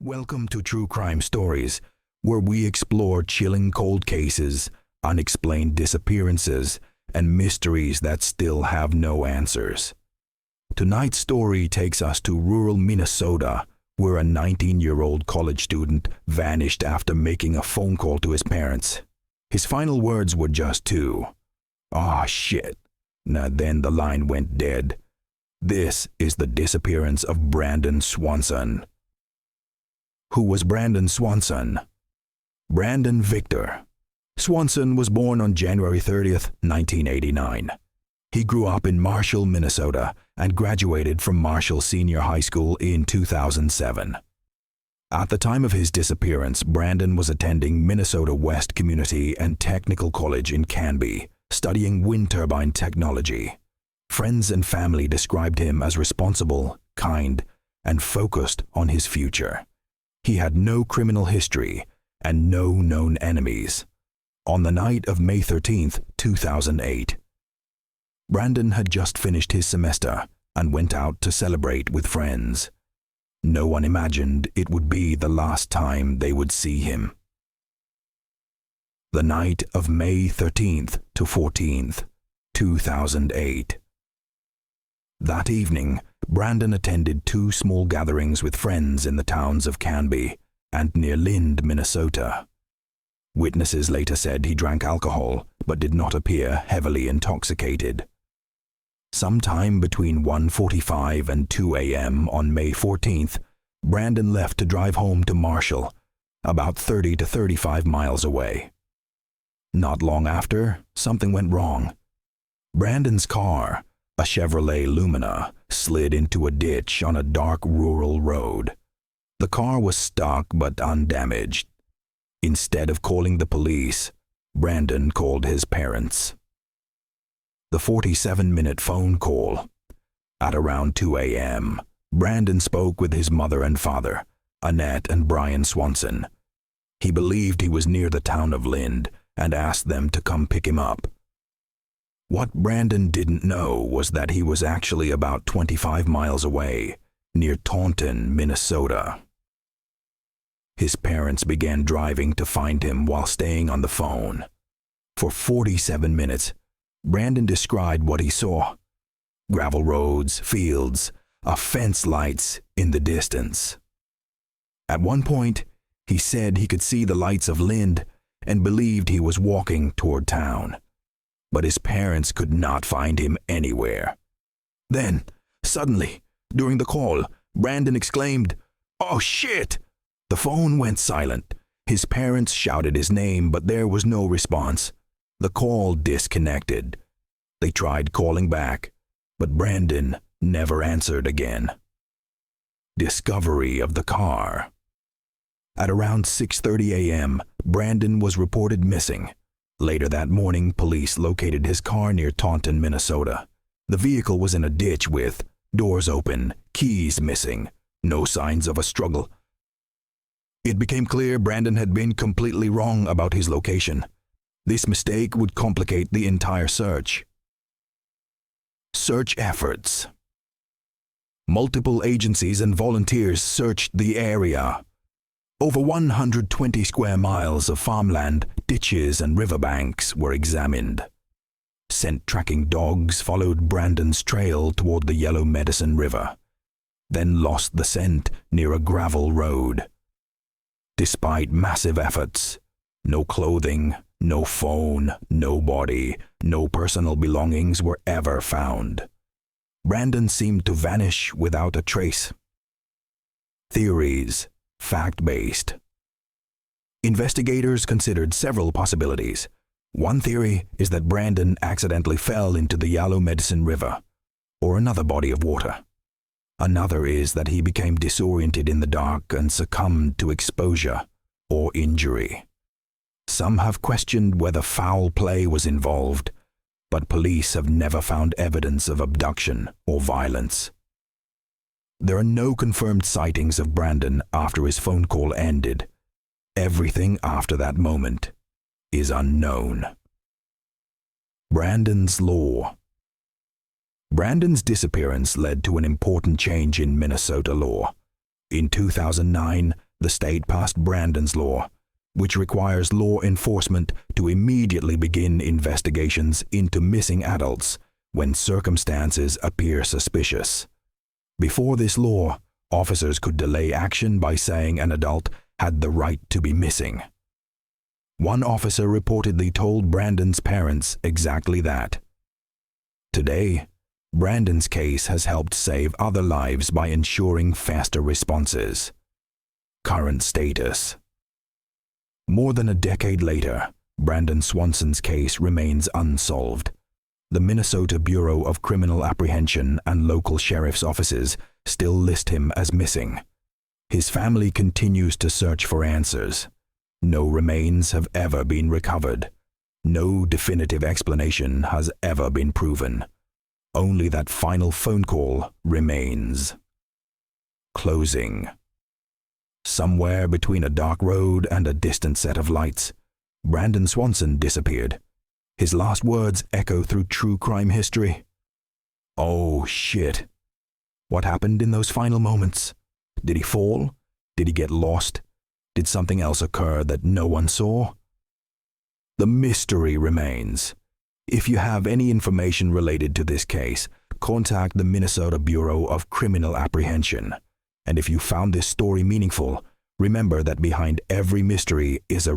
Welcome to True Crime Stories, where we explore chilling cold cases, unexplained disappearances, and mysteries that still have no answers. Tonight's story takes us to rural Minnesota, where a 19-year-old college student vanished after making a phone call to his parents. His final words were just two. "Ah, shit." Now then the line went dead. This is the disappearance of Brandon Swanson. Who was Brandon Swanson? Brandon Victor. Swanson was born on January 30th, 1989. He grew up in Marshall, Minnesota, and graduated from Marshall Senior High School in 2007. At the time of his disappearance, Brandon was attending Minnesota West Community and Technical College in Canby, studying wind turbine technology. Friends and family described him as responsible, kind, and focused on his future. He had no criminal history and no known enemies. On the night of May 13th, 2008, Brandon had just finished his semester and went out to celebrate with friends. No one imagined it would be the last time they would see him. The night of May 13th to 14th, 2008. That evening, Brandon attended two small gatherings with friends in the towns of Canby and near Lind, Minnesota. Witnesses later said he drank alcohol but did not appear heavily intoxicated. Sometime between 1:45 and 2 a.m. on May 14th, Brandon left to drive home to Marshall, about 30 to 35 miles away. Not long after, something went wrong. Brandon's car, a Chevrolet Lumina, slid into a ditch on a dark rural road. The car was stuck but undamaged. Instead of calling the police, Brandon called his parents. The 47-minute phone call. At around 2 a.m., Brandon spoke with his mother and father, Annette and Brian Swanson. He believed he was near the town of Lind and asked them to come pick him up. What Brandon didn't know was that he was actually about 25 miles away, near Taunton, Minnesota. His parents began driving to find him while staying on the phone. For 47 minutes, Brandon described what he saw: gravel roads, fields, fence lights in the distance. At one point, he said he could see the lights of Lind and believed he was walking toward town. But his parents could not find him anywhere. Then, suddenly, during the call, Brandon exclaimed, "Oh shit!" The phone went silent. His parents shouted his name, but there was no response. The call disconnected. They tried calling back, but Brandon never answered again. Discovery of the car. At around 6:30 a.m., Brandon was reported missing. Later that morning, police located his car near Taunton, Minnesota. The vehicle was in a ditch with doors open, keys missing, no signs of a struggle. It became clear Brandon had been completely wrong about his location. This mistake would complicate the entire search. Search efforts. Multiple agencies and volunteers searched the area. Over 120 square miles of farmland, ditches, and riverbanks were examined. Scent tracking dogs followed Brandon's trail toward the Yellow Medicine River, then lost the scent near a gravel road. Despite massive efforts, no clothing, no phone, no body, no personal belongings were ever found. Brandon seemed to vanish without a trace. Theories. Fact-based. Investigators considered several possibilities. One theory is that Brandon accidentally fell into the Yellow Medicine River, or another body of water. Another is that he became disoriented in the dark and succumbed to exposure or injury. Some have questioned whether foul play was involved, but police have never found evidence of abduction or violence. There are no confirmed sightings of Brandon after his phone call ended. Everything after that moment is unknown. Brandon's law. Brandon's disappearance led to an important change in Minnesota law. In 2009, the state passed Brandon's Law, which requires law enforcement to immediately begin investigations into missing adults when circumstances appear suspicious. Before this law, officers could delay action by saying an adult had the right to be missing. One officer reportedly told Brandon's parents exactly that. Today, Brandon's case has helped save other lives by ensuring faster responses. Current status. More than a decade later, Brandon Swanson's case remains unsolved. The Minnesota Bureau of Criminal Apprehension and local sheriff's offices still list him as missing. His family continues to search for answers. No remains have ever been recovered. No definitive explanation has ever been proven. Only that final phone call remains. Closing. Somewhere between a dark road and a distant set of lights, Brandon Swanson disappeared. His last words echo through true crime history. Oh shit. What happened in those final moments? Did he fall? Did he get lost? Did something else occur that no one saw? The mystery remains. If you have any information related to this case, contact the Minnesota Bureau of Criminal Apprehension. And if you found this story meaningful, remember that behind every mystery is a